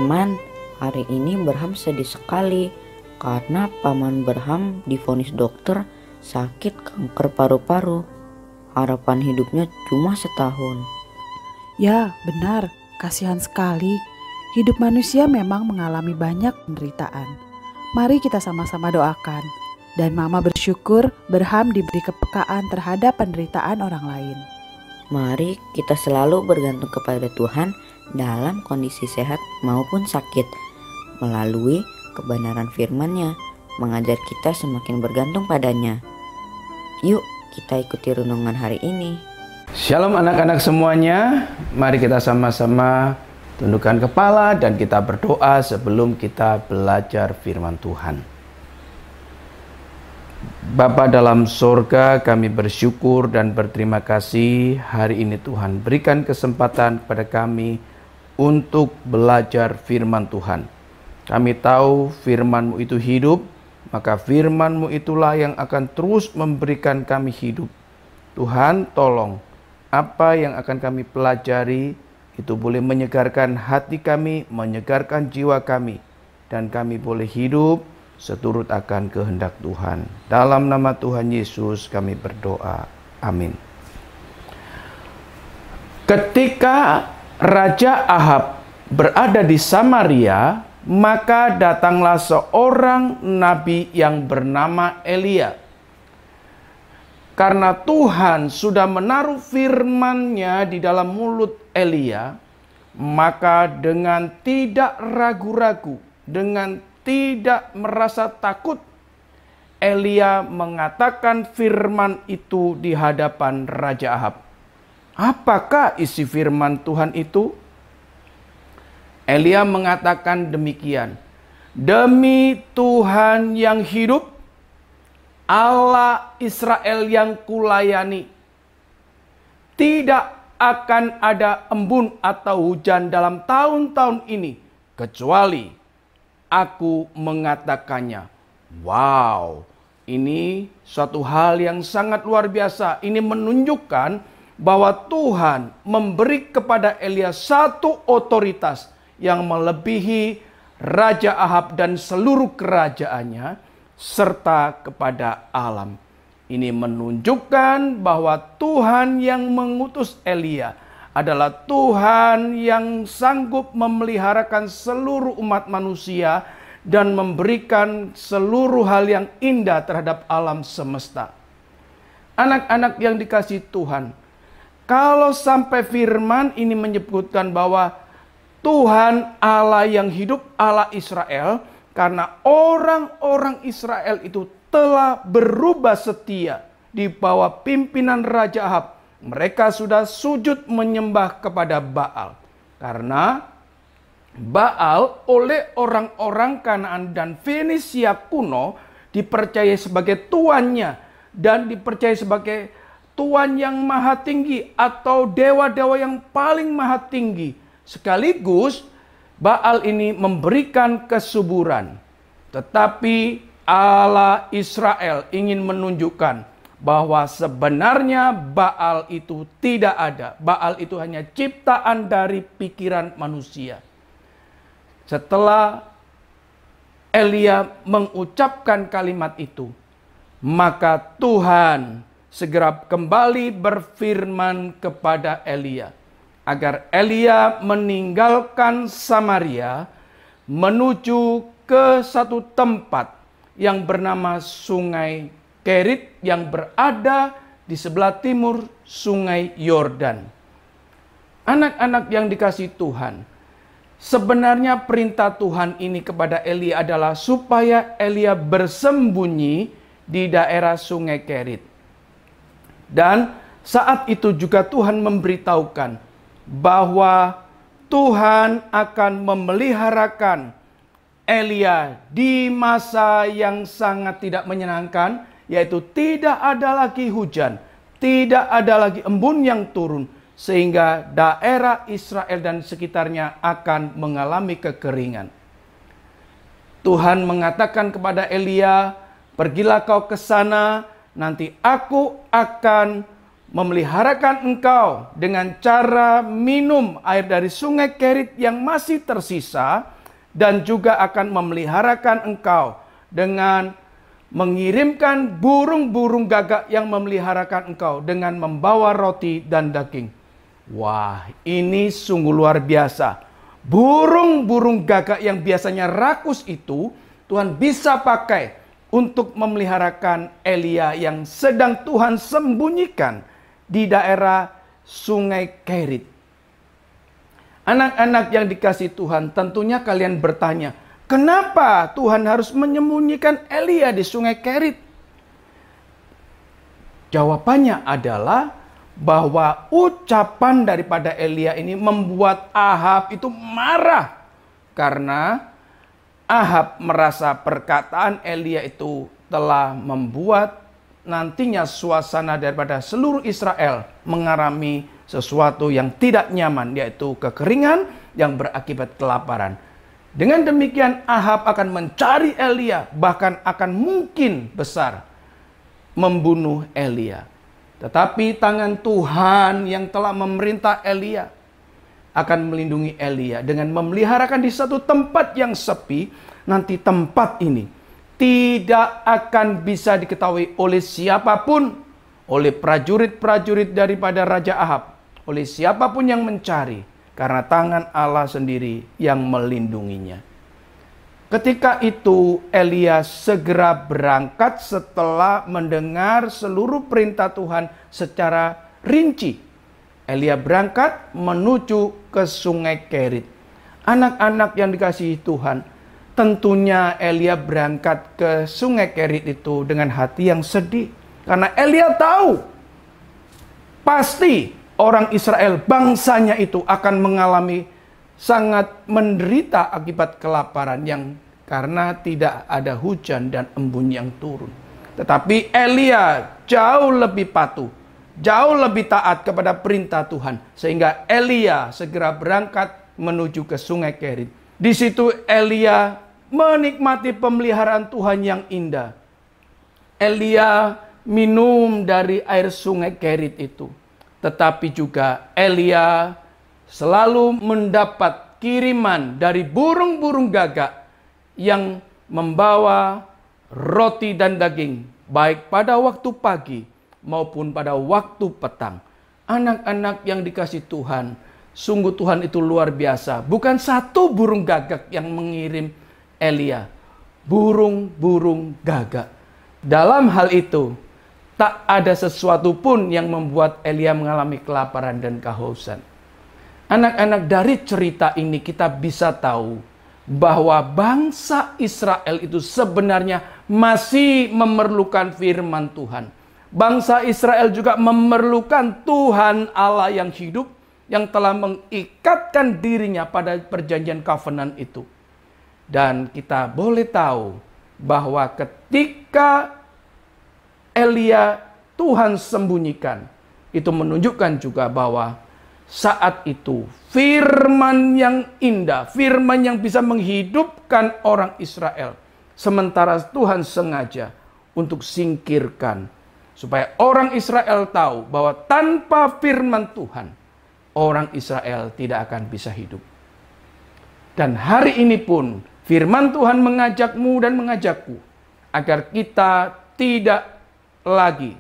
teman-teman, hari ini Berham sedih sekali karena paman Berham divonis dokter sakit kanker paru-paru. Harapan hidupnya cuma setahun. Ya, benar. Kasihan sekali. Hidup manusia memang mengalami banyak penderitaan. Mari kita sama-sama doakan. Dan Mama bersyukur Berham diberi kepekaan terhadap penderitaan orang lain. Mari kita selalu bergantung kepada Tuhan dalam kondisi sehat maupun sakit. Melalui kebenaran firman-Nya, mengajar kita semakin bergantung padanya. Yuk kita ikuti renungan hari ini. Shalom anak-anak semuanya, mari kita sama-sama tundukkan kepala dan kita berdoa sebelum kita belajar firman Tuhan. Bapa dalam sorga, kami bersyukur dan berterima kasih hari ini Tuhan berikan kesempatan kepada kami untuk belajar firman Tuhan. Kami tahu firman-Mu itu hidup, maka firman-Mu itulah yang akan terus memberikan kami hidup. Tuhan, tolong apa yang akan kami pelajari itu boleh menyegarkan hati kami, menyegarkan jiwa kami, dan kami boleh hidup seturut akan kehendak Tuhan. Dalam nama Tuhan Yesus kami berdoa. Amin. Ketika Raja Ahab berada di Samaria, maka datanglah seorang nabi yang bernama Elia. Karena Tuhan sudah menaruh firman-Nya di dalam mulut Elia, maka dengan tidak ragu-ragu, dengan tidak merasa takut, Elia mengatakan firman itu di hadapan Raja Ahab. Apakah isi firman Tuhan itu? Elia mengatakan demikian, "Demi Tuhan yang hidup, Allah Israel yang kulayani, tidak akan ada embun atau hujan dalam tahun-tahun ini, kecuali aku mengatakannya." Wow, ini suatu hal yang sangat luar biasa. Ini menunjukkan bahwa Tuhan memberi kepada Elia satu otoritas yang melebihi Raja Ahab dan seluruh kerajaannya, serta kepada alam. Ini menunjukkan bahwa Tuhan yang mengutus Elia adalah Tuhan yang sanggup memeliharakan seluruh umat manusia dan memberikan seluruh hal yang indah terhadap alam semesta. Anak-anak yang dikasihi Tuhan, kalau sampai firman ini menyebutkan bahwa Tuhan Allah yang hidup, Allah Israel, karena orang-orang Israel itu telah berubah setia di bawah pimpinan Raja Ahab, mereka sudah sujud menyembah kepada Baal. Karena Baal oleh orang-orang Kanaan dan Fenisia kuno dipercaya sebagai tuannya dan dipercaya sebagai tuan yang maha tinggi atau dewa-dewa yang paling maha tinggi. Sekaligus Baal ini memberikan kesuburan. Tetapi Allah Israel ingin menunjukkan bahwa sebenarnya Baal itu tidak ada. Baal itu hanya ciptaan dari pikiran manusia. Setelah Elia mengucapkan kalimat itu, maka Tuhan segera kembali berfirman kepada Elia, agar Elia meninggalkan Samaria menuju ke satu tempat yang bernama Sungai Kerit yang berada di sebelah timur Sungai Yordan. Anak-anak yang dikasihi Tuhan, sebenarnya perintah Tuhan ini kepada Elia adalah supaya Elia bersembunyi di daerah Sungai Kerit. Dan saat itu juga Tuhan memberitahukan bahwa Tuhan akan memeliharakan Elia di masa yang sangat tidak menyenangkan, yaitu tidak ada lagi hujan, tidak ada lagi embun yang turun, sehingga daerah Israel dan sekitarnya akan mengalami kekeringan. Tuhan mengatakan kepada Elia, "Pergilah kau ke sana, nanti aku akan memeliharakan engkau dengan cara minum air dari Sungai Kerit yang masih tersisa, dan juga akan memeliharakan engkau dengan mengirimkan burung-burung gagak yang memeliharakan engkau dengan membawa roti dan daging. Wah, ini sungguh luar biasa. Burung-burung gagak yang biasanya rakus itu Tuhan bisa pakai untuk memeliharakan Elia yang sedang Tuhan sembunyikan di daerah Sungai Kerit. Anak-anak yang dikasihi Tuhan, tentunya kalian bertanya, kenapa Tuhan harus menyembunyikan Elia di Sungai Kerit? Jawabannya adalah bahwa ucapan daripada Elia ini membuat Ahab itu marah. Karena Ahab merasa perkataan Elia itu telah membuat nantinya suasana daripada seluruh Israel mengalami sesuatu yang tidak nyaman, yaitu kekeringan yang berakibat kelaparan. Dengan demikian Ahab akan mencari Elia, bahkan akan mungkin besar membunuh Elia. Tetapi tangan Tuhan yang telah memerintah Elia akan melindungi Elia dengan memeliharakan di satu tempat yang sepi. Nanti tempat ini tidak akan bisa diketahui oleh siapapun, oleh prajurit-prajurit daripada Raja Ahab, oleh siapapun yang mencari, karena tangan Allah sendiri yang melindunginya. Ketika itu Elia segera berangkat setelah mendengar seluruh perintah Tuhan secara rinci. Elia berangkat menuju ke Sungai Kerit. Anak-anak yang dikasihi Tuhan, tentunya Elia berangkat ke Sungai Kerit itu dengan hati yang sedih. Karena Elia tahu pasti orang Israel, bangsanya itu akan mengalami sangat menderita akibat kelaparan yang karena tidak ada hujan dan embun yang turun. Tetapi Elia jauh lebih patuh, jauh lebih taat kepada perintah Tuhan, sehingga Elia segera berangkat menuju ke Sungai Kerit. Di situ Elia menikmati pemeliharaan Tuhan yang indah. Elia minum dari air Sungai Kerit itu. Tetapi juga Elia selalu mendapat kiriman dari burung-burung gagak yang membawa roti dan daging, baik pada waktu pagi maupun pada waktu petang. Anak-anak yang dikasihi Tuhan, sungguh Tuhan itu luar biasa. Bukan satu burung gagak yang mengirim Elia, burung-burung gagak. Dalam hal itu, tak ada sesuatu pun yang membuat Elia mengalami kelaparan dan kehausan. Anak-anak, dari cerita ini kita bisa tahu bahwa bangsa Israel itu sebenarnya masih memerlukan firman Tuhan. Bangsa Israel juga memerlukan Tuhan Allah yang hidup, yang telah mengikatkan dirinya pada perjanjian covenant itu. Dan kita boleh tahu bahwa ketika Elia Tuhan sembunyikan, itu menunjukkan juga bahwa saat itu firman yang indah, firman yang bisa menghidupkan orang Israel, sementara Tuhan sengaja untuk singkirkan, supaya orang Israel tahu bahwa tanpa firman Tuhan, orang Israel tidak akan bisa hidup. Dan hari ini pun firman Tuhan mengajakmu dan mengajakku agar kita tidak lagi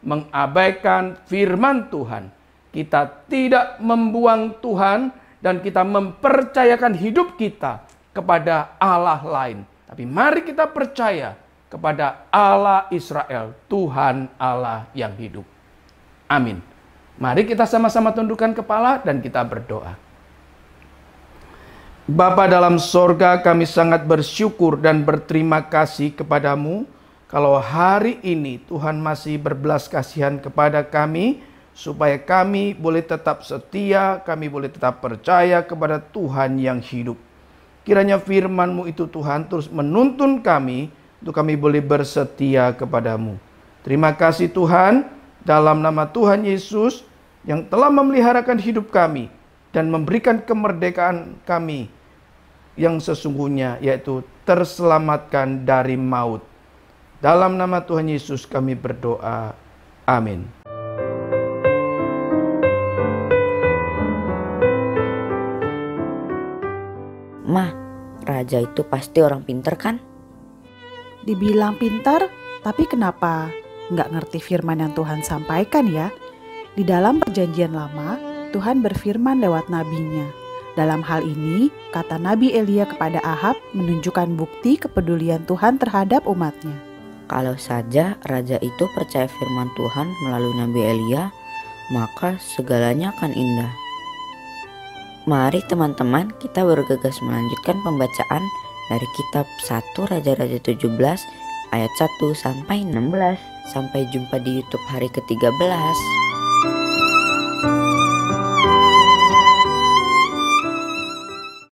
mengabaikan firman Tuhan. Kita tidak membuang Tuhan dan kita mempercayakan hidup kita kepada Allah lain. Tapi mari kita percaya kepada Allah Israel, Tuhan Allah yang hidup. Amin. Mari kita sama-sama tundukkan kepala dan kita berdoa. Bapa dalam sorga, kami sangat bersyukur dan berterima kasih kepadamu kalau hari ini Tuhan masih berbelas kasihan kepada kami, supaya kami boleh tetap setia, kami boleh tetap percaya kepada Tuhan yang hidup. Kiranya firman-Mu itu Tuhan terus menuntun kami, untuk kami boleh bersetia kepadamu. Terima kasih Tuhan, dalam nama Tuhan Yesus yang telah memeliharakan hidup kami dan memberikan kemerdekaan kami yang sesungguhnya, yaitu terselamatkan dari maut. Dalam nama Tuhan Yesus kami berdoa. Amin. raja itu pasti orang pinter kan? Dibilang pintar, tapi kenapa nggak ngerti firman yang Tuhan sampaikan ya? Di dalam perjanjian lama, Tuhan berfirman lewat nabinya. Dalam hal ini, kata Nabi Elia kepada Ahab menunjukkan bukti kepedulian Tuhan terhadap umatnya. Kalau saja raja itu percaya firman Tuhan melalui Nabi Elia, maka segalanya akan indah. Mari teman-teman, kita bergegas melanjutkan pembacaan dari kitab 1 Raja-Raja 17 ayat 1 sampai 16. Sampai jumpa di YouTube hari ke-13.